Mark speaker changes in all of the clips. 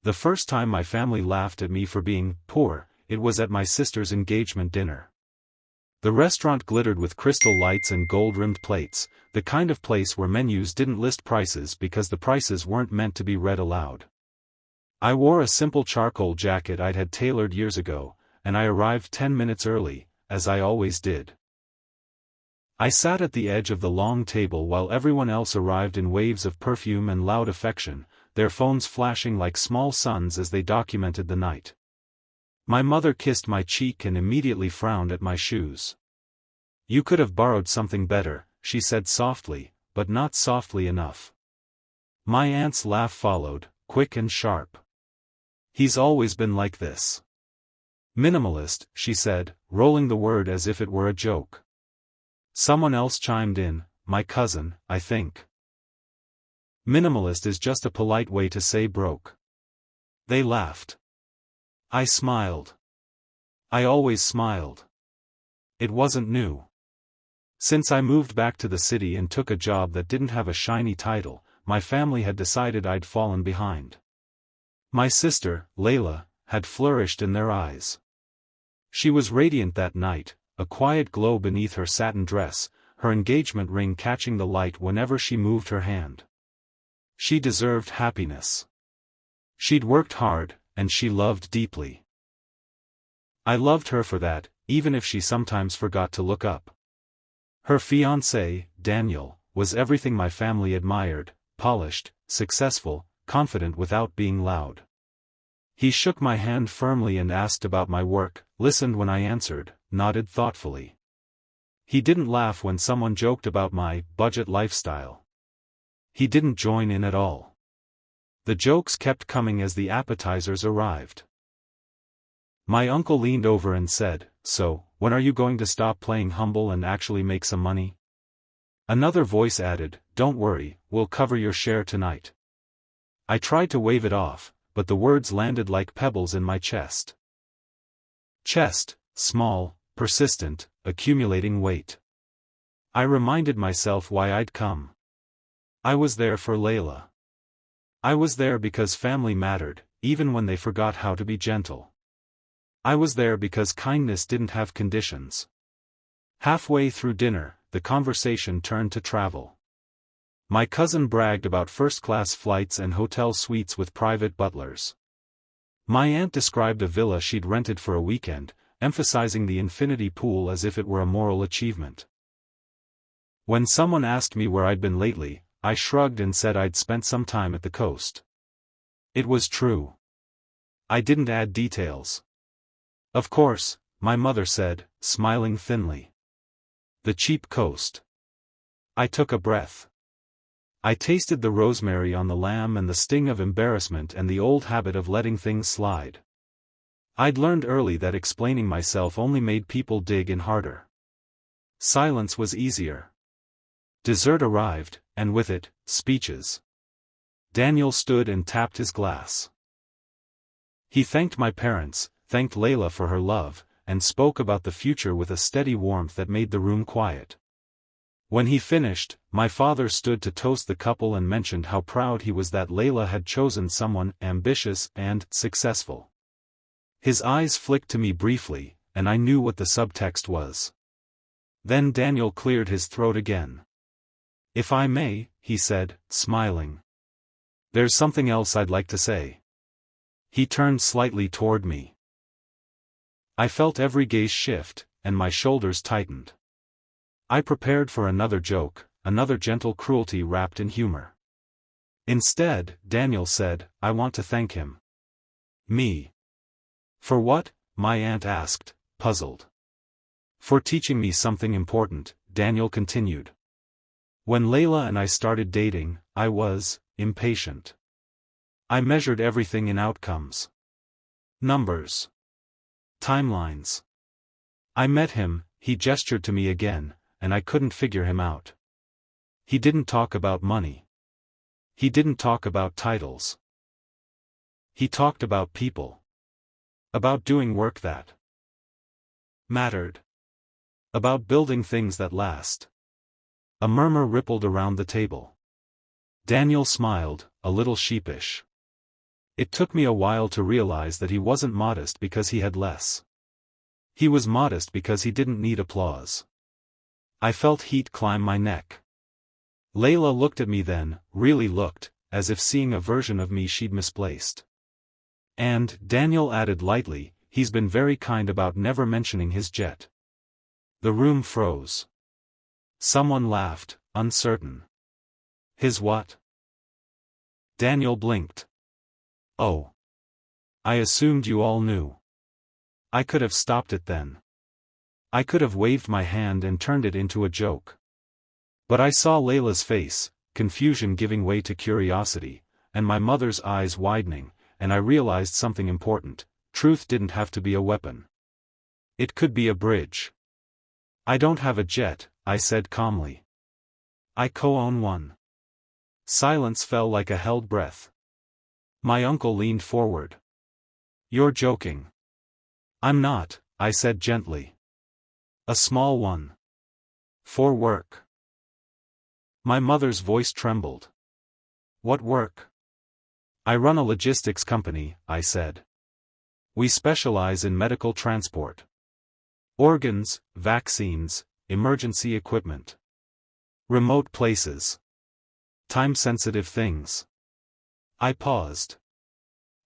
Speaker 1: The first time my family laughed at me for being poor, it was at my sister's engagement dinner. The restaurant glittered with crystal lights and gold-rimmed plates, the kind of place where menus didn't list prices because the prices weren't meant to be read aloud. I wore a simple charcoal jacket I'd had tailored years ago, and I arrived 10 minutes early, as I always did. I sat at the edge of the long table while everyone else arrived in waves of perfume and loud affection, their phones flashing like small suns as they documented the night. My mother kissed my cheek and immediately frowned at my shoes. "You could have borrowed something better," she said softly, but not softly enough. My aunt's laugh followed, quick and sharp. "He's always been like this." "Minimalist," she said, rolling the word as if it were a joke. Someone else chimed in, "My cousin, I think." "Minimalist is just a polite way to say broke." They laughed. I smiled. I always smiled. It wasn't new. Since I moved back to the city and took a job that didn't have a shiny title, my family had decided I'd fallen behind. My sister, Layla, had flourished in their eyes. She was radiant that night, a quiet glow beneath her satin dress, her engagement ring catching the light whenever she moved her hand. She deserved happiness. She'd worked hard, and she loved deeply. I loved her for that, even if she sometimes forgot to look up. Her fiancé, Daniel, was everything my family admired: polished, successful, confident without being loud. He shook my hand firmly and asked about my work, listened when I answered, nodded thoughtfully. He didn't laugh when someone joked about my budget lifestyle. He didn't join in at all. The jokes kept coming as the appetizers arrived. My uncle leaned over and said, "So, when are you going to stop playing humble and actually make some money?" Another voice added, "Don't worry, we'll cover your share tonight." I tried to wave it off, but the words landed like pebbles in my chest. Chest, small, persistent, accumulating weight. I reminded myself why I'd come. I was there for Layla. I was there because family mattered, even when they forgot how to be gentle. I was there because kindness didn't have conditions. Halfway through dinner, the conversation turned to travel. My cousin bragged about first-class flights and hotel suites with private butlers. My aunt described a villa she'd rented for a weekend, emphasizing the infinity pool as if it were a moral achievement. When someone asked me where I'd been lately, I shrugged and said I'd spent some time at the coast. It was true. I didn't add details. "Of course," my mother said, smiling thinly. "The cheap coast." I took a breath. I tasted the rosemary on the lamb and the sting of embarrassment and the old habit of letting things slide. I'd learned early that explaining myself only made people dig in harder. Silence was easier. Dessert arrived, and with it, speeches. Daniel stood and tapped his glass. He thanked my parents, thanked Layla for her love, and spoke about the future with a steady warmth that made the room quiet. When he finished, my father stood to toast the couple and mentioned how proud he was that Layla had chosen someone ambitious and successful. His eyes flicked to me briefly, and I knew what the subtext was. Then Daniel cleared his throat again. "If I may," he said, smiling. "There's something else I'd like to say." He turned slightly toward me. I felt every gaze shift, and my shoulders tightened. I prepared for another joke, another gentle cruelty wrapped in humor. Instead, Daniel said, "I want to thank him." "Me? For what?" my aunt asked, puzzled. "For teaching me something important," Daniel continued. "When Layla and I started dating, I was impatient. I measured everything in outcomes. Numbers. Timelines. I met him," he gestured to me again, "and I couldn't figure him out. He didn't talk about money. He didn't talk about titles. He talked about people. About doing work that mattered. About building things that last." A murmur rippled around the table. Daniel smiled, a little sheepish. It took me a while to realize that he wasn't modest because he had less. He was modest because he didn't need applause. I felt heat climb my neck. Layla looked at me then, really looked, as if seeing a version of me she'd misplaced. And, Daniel added lightly, he's been very kind about never mentioning his jet. The room froze. Someone laughed, uncertain. His what? Daniel blinked. Oh. I assumed you all knew. I could have stopped it then. I could have waved my hand and turned it into a joke. But I saw Layla's face, confusion giving way to curiosity, and my mother's eyes widening, and I realized something important: truth didn't have to be a weapon. It could be a bridge. I don't have a jet, I said calmly. I co-own one. Silence fell like a held breath. My uncle leaned forward. You're joking. I'm not, I said gently. A small one. For work. My mother's voice trembled. What work? I run a logistics company, I said. We specialize in medical transport. Organs, vaccines, emergency equipment. Remote places. Time-sensitive things. I paused.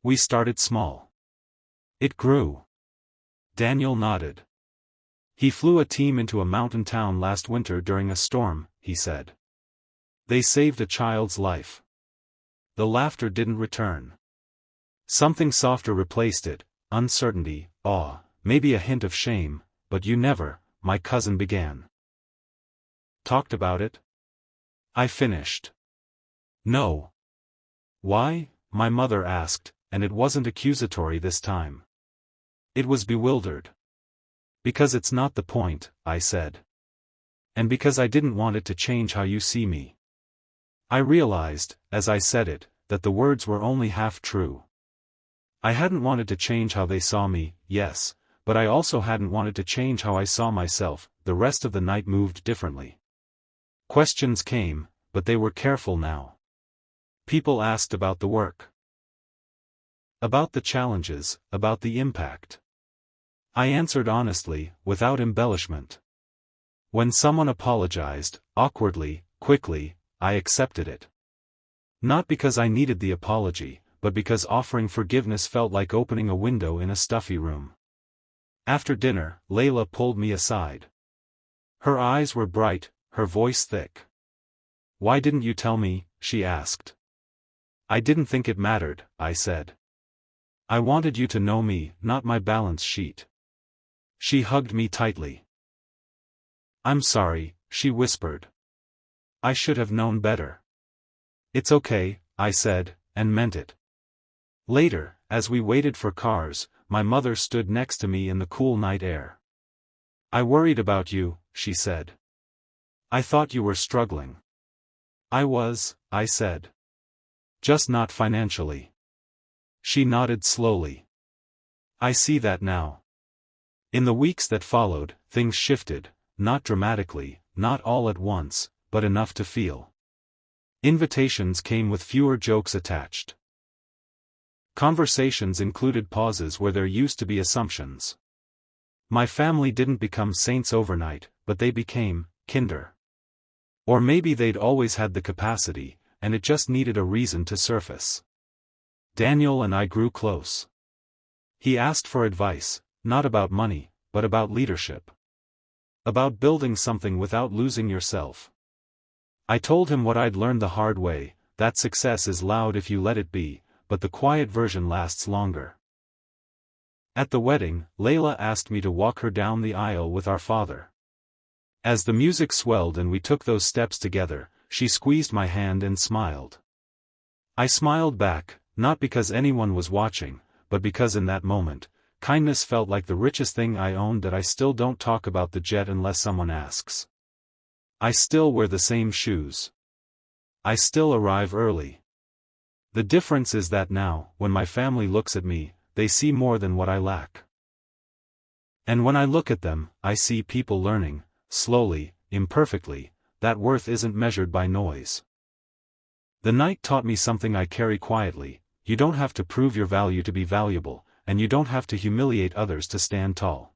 Speaker 1: We started small. It grew. Daniel nodded. He flew a team into a mountain town last winter during a storm, he said. They saved a child's life. The laughter didn't return. Something softer replaced it, uncertainty, awe, maybe a hint of shame, but you never, my cousin began. Talked about it? I finished. No. Why? My mother asked, and it wasn't accusatory this time. It was bewildered. Because it's not the point, I said. And because I didn't want it to change how you see me. I realized, as I said it, that the words were only half true. I hadn't wanted to change how they saw me, yes, but I also hadn't wanted to change how I saw myself. The rest of the night moved differently. Questions came, but they were careful now. People asked about the work. About the challenges, about the impact. I answered honestly, without embellishment. When someone apologized, awkwardly, quickly, I accepted it. Not because I needed the apology, but because offering forgiveness felt like opening a window in a stuffy room. After dinner, Layla pulled me aside. Her eyes were bright, her voice thick. Why didn't you tell me? She asked. I didn't think it mattered, I said. I wanted you to know me, not my balance sheet. She hugged me tightly. I'm sorry, she whispered. I should have known better. It's okay, I said, and meant it. Later, as we waited for cars, my mother stood next to me in the cool night air. I worried about you, she said. I thought you were struggling. I was, I said. Just not financially. She nodded slowly. I see that now. In the weeks that followed, things shifted, not dramatically, not all at once, but enough to feel. Invitations came with fewer jokes attached. Conversations included pauses where there used to be assumptions. My family didn't become saints overnight, but they became kinder. Or maybe they'd always had the capacity, and it just needed a reason to surface. Daniel and I grew close. He asked for advice, not about money, but about leadership. About building something without losing yourself. I told him what I'd learned the hard way, that success is loud if you let it be, but the quiet version lasts longer. At the wedding, Layla asked me to walk her down the aisle with our father. As the music swelled and we took those steps together, she squeezed my hand and smiled. I smiled back, not because anyone was watching, but because in that moment, kindness felt like the richest thing I owned. That I still don't talk about the jet unless someone asks. I still wear the same shoes. I still arrive early. The difference is that now, when my family looks at me, they see more than what I lack. And when I look at them, I see people learning, slowly, imperfectly, that worth isn't measured by noise. The night taught me something I carry quietly: you don't have to prove your value to be valuable, and you don't have to humiliate others to stand tall.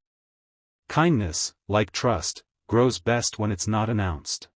Speaker 1: Kindness, like trust, grows best when it's not announced.